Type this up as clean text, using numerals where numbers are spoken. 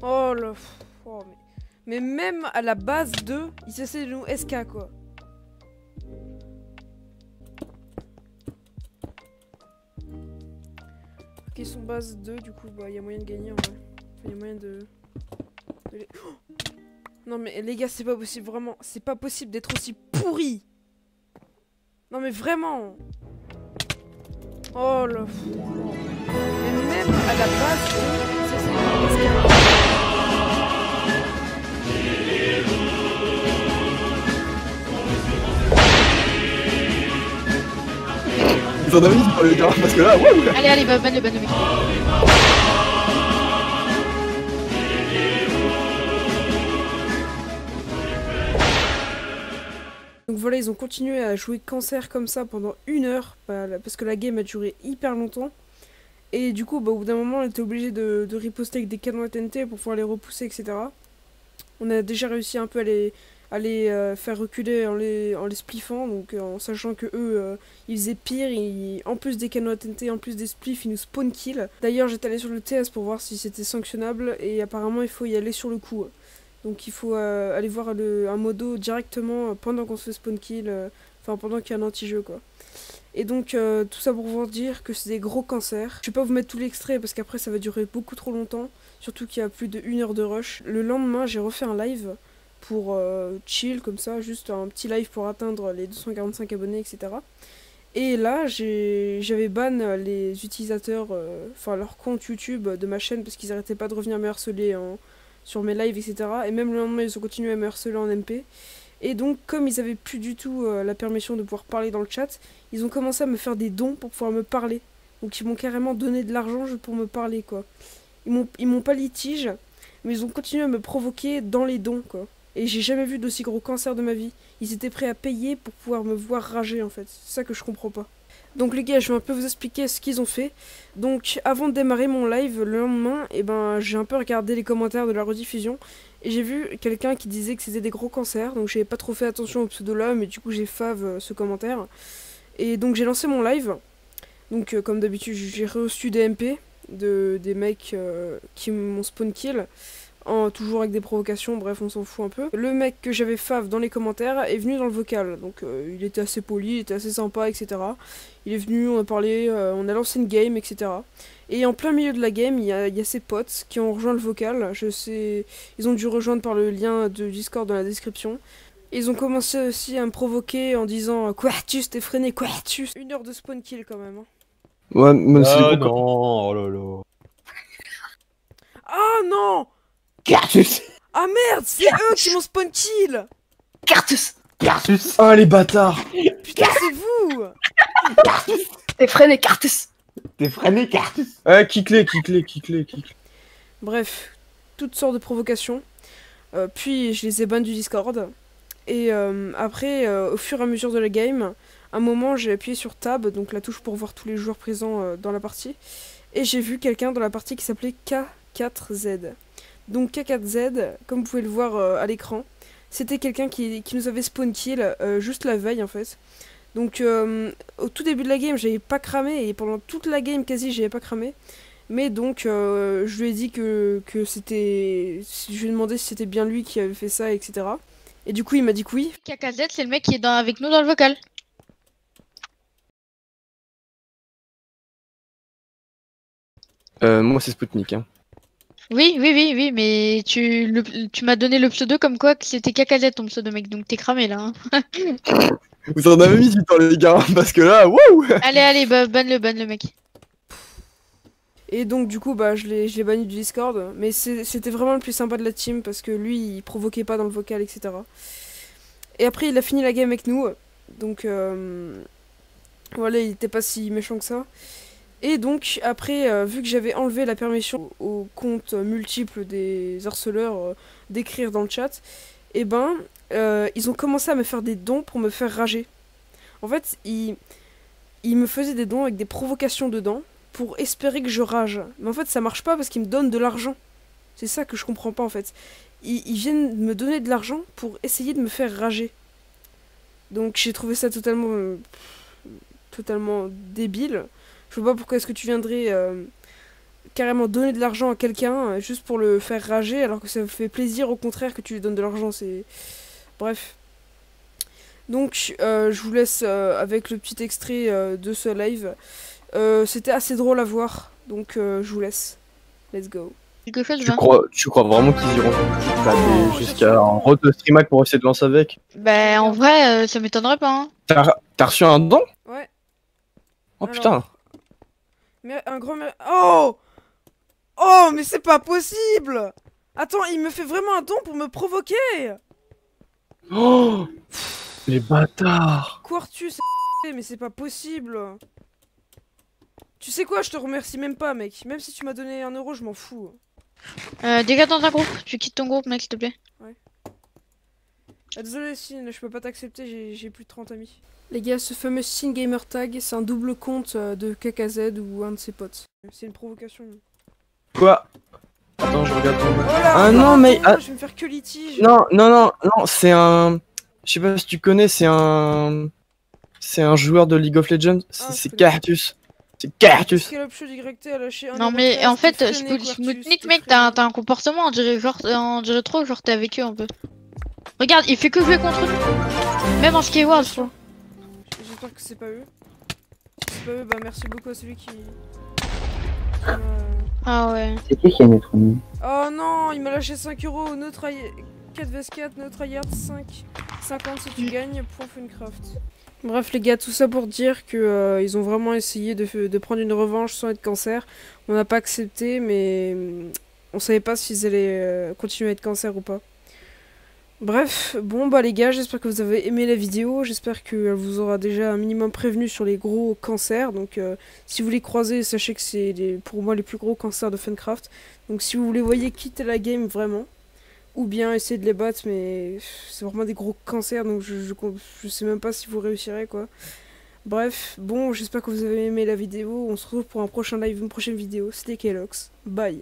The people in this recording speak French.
Oh là. Oh, mais même à la base 2, ils essaient de nous SK quoi. Ok, ils sont base 2, du coup, bah, y a moyen de gagner en vrai. Enfin, y a moyen de oh non, mais les gars, c'est pas possible, vraiment. C'est pas possible d'être aussi pourri. Non, mais vraiment. Oh là. Mais même à la base 2, ils essaient de nous SK. Ils en avaient dit pour le gars, parce que là, ouais. Allez, allez, ban le mec. Donc voilà, ils ont continué à jouer Cancer comme ça pendant 1 heure, parce que la game a duré hyper longtemps. Et du coup, bah, au bout d'un moment, on était obligé de riposter avec des canons à TNT pour pouvoir les repousser, etc. On a déjà réussi un peu à les faire reculer en les spliffant, donc en sachant que eux, ils faisaient pire, en plus des canons à TNT, en plus des spliffs, ils nous spawn kill. D'ailleurs, j'étais allé sur le TS pour voir si c'était sanctionnable, et apparemment, il faut y aller sur le coup. Donc il faut aller voir un modo directement pendant qu'on se fait spawn kill, enfin pendant qu'il y a un anti-jeu quoi. Et donc tout ça pour vous dire que c'est des gros cancers. Je vais pas vous mettre tout l'extrait parce qu'après ça va durer beaucoup trop longtemps, surtout qu'il y a plus de 1 heure de rush. Le lendemain j'ai refait un live pour chill comme ça, juste un petit live pour atteindre les 245 abonnés etc. Et là j'avais ban les utilisateurs, enfin leur compte YouTube de ma chaîne parce qu'ils arrêtaient pas de revenir me harceler sur mes lives, etc. Et même le lendemain, ils ont continué à me harceler en MP. Et donc, comme ils avaient plus du tout la permission de pouvoir parler dans le chat, ils ont commencé à me faire des dons pour pouvoir me parler. Donc, ils m'ont carrément donné de l'argent juste pour me parler, quoi. Ils m'ont pas litige, mais ils ont continué à me provoquer dans les dons, quoi. Et j'ai jamais vu d'aussi gros cancer de ma vie. Ils étaient prêts à payer pour pouvoir me voir rager, en fait. C'est ça que je comprends pas. Donc les gars, je vais un peu vous expliquer ce qu'ils ont fait. Donc avant de démarrer mon live le lendemain, j'ai un peu regardé les commentaires de la rediffusion et j'ai vu quelqu'un qui disait que c'était des gros cancers. Donc j'avais pas trop fait attention au pseudo là, mais du coup j'ai fave ce commentaire. Et donc j'ai lancé mon live. Donc comme d'habitude, j'ai reçu des MP des mecs qui m'ont spawn kill. Toujours avec des provocations, bref on s'en fout un peu. Le mec que j'avais fave dans les commentaires est venu dans le vocal, donc il était assez poli, il était assez sympa, etc. Il est venu, on a parlé, on a lancé une game, etc. Et en plein milieu de la game, il y a ses potes qui ont rejoint le vocal, ils ont dû rejoindre par le lien de Discord dans la description. Et ils ont commencé aussi à me provoquer en disant Quatus, t'es freiné, Quatus. 1 heure de spawn kill quand même. Hein. Ouais, même si Ah les non, gros oh là là. Ah non! Cartus. Ah merde, c'est eux qui m'ont spawn kill! Cartus. Cartus. Ah, les bâtards. Putain, c'est vous! T'es freiné, Cartus. T'es freiné, Cartus. Ouais, kick-les. Bref, toutes sortes de provocations. Puis je les ai ban du Discord. Et après, au fur et à mesure de la game, un moment j'ai appuyé sur Tab, donc la touche pour voir tous les joueurs présents dans la partie. Et j'ai vu quelqu'un dans la partie qui s'appelait K4Z. Donc K4Z, comme vous pouvez le voir à l'écran, c'était quelqu'un qui nous avait spawn kill juste la veille en fait. Donc au tout début de la game j'avais pas cramé et pendant toute la game quasi j'avais pas cramé. Mais donc je lui ai dit que c'était... Je lui ai demandé si c'était bien lui qui avait fait ça, etc. Et du coup il m'a dit que oui. KKZ, c'est le mec qui est avec nous dans le vocal. Moi c'est Spoutnik, hein. Oui, mais tu m'as donné le pseudo comme quoi que c'était KKZ ton pseudo mec, donc t'es cramé là. Hein. Vous en avez mis du temps les gars, parce que là, wouh. Allez, bah, ban le mec. Et donc du coup bah je l'ai banni du Discord. Mais c'était vraiment le plus sympa de la team parce que lui il provoquait pas dans le vocal, etc. Et après il a fini la game avec nous. Donc voilà, il était pas si méchant que ça. Et donc après, vu que j'avais enlevé la permission aux comptes multiples des harceleurs d'écrire dans le chat, ils ont commencé à me faire des dons pour me faire rager. En fait, ils me faisaient des dons avec des provocations dedans pour espérer que je rage. Mais en fait, ça marche pas parce qu'ils me donnent de l'argent. C'est ça que je comprends pas en fait. Ils viennent me donner de l'argent pour essayer de me faire rager. Donc j'ai trouvé ça totalement débile. Je vois pas pourquoi est-ce que tu viendrais carrément donner de l'argent à quelqu'un juste pour le faire rager, alors que ça fait plaisir au contraire que tu lui donnes de l'argent, c'est... Bref. Donc, je vous laisse avec le petit extrait de ce live. C'était assez drôle à voir, donc je vous laisse. Let's go. Quelque chose, tu crois vraiment qu'ils iront jusqu'à un road de streamac pour essayer de lancer avec? Bah, en vrai, ça m'étonnerait pas. Hein. T'as reçu un don? Ouais. Oh Alors, putain. Mais un grand... Oh! Oh, mais c'est pas possible! Attends, il me fait vraiment un don pour me provoquer! Oh! Les bâtards! Quartus, mais c'est pas possible! Tu sais quoi, je te remercie même pas, mec. Même si tu m'as donné 1 euro, je m'en fous. Dégage dans un groupe. Tu quittes ton groupe, mec, s'il te plaît. Ouais. Ah, désolé, Sin, je peux pas t'accepter, j'ai plus de 30 amis. Les gars, ce fameux Sin Gamer Tag, c'est un double compte de KKZ ou un de ses potes. C'est une provocation. Quoi? Attends, je regarde ton... Voilà, ah non, mais... je vais me faire que litige. Non, c'est un... Je sais pas si tu connais, c'est un... C'est un joueur de League of Legends, c'est Cartus. C'est Cartus. Non mais en fait, Spoutnik mec, t'as un comportement, on dirait trop genre t'es avec eux un peu. Regarde, il fait que jouer contre nous. Même en Skyward, je crois. J'espère que c'est pas eux. Si c'est pas eux, bah merci beaucoup à celui qui... Ah ouais. C'est qui a notre nom? Oh non, il m'a lâché 5 euros. Notre 4 vs 4, notre Yard 5. 50 si tu gagnes, point Funcraft. Bref les gars, tout ça pour dire que ils ont vraiment essayé de prendre une revanche sans être cancer. On n'a pas accepté, mais on savait pas s'ils allaient continuer à être cancer ou pas. Bref, bon bah les gars, j'espère que vous avez aimé la vidéo, j'espère qu'elle vous aura déjà un minimum prévenu sur les gros cancers, donc si vous les croisez, sachez que c'est pour moi les plus gros cancers de Funcraft, donc si vous les voyez, quittez la game vraiment, ou bien essayez de les battre, mais c'est vraiment des gros cancers, donc je sais même pas si vous réussirez quoi. Bref, bon, j'espère que vous avez aimé la vidéo, on se retrouve pour un prochain live, une prochaine vidéo, c'était Kelox, bye.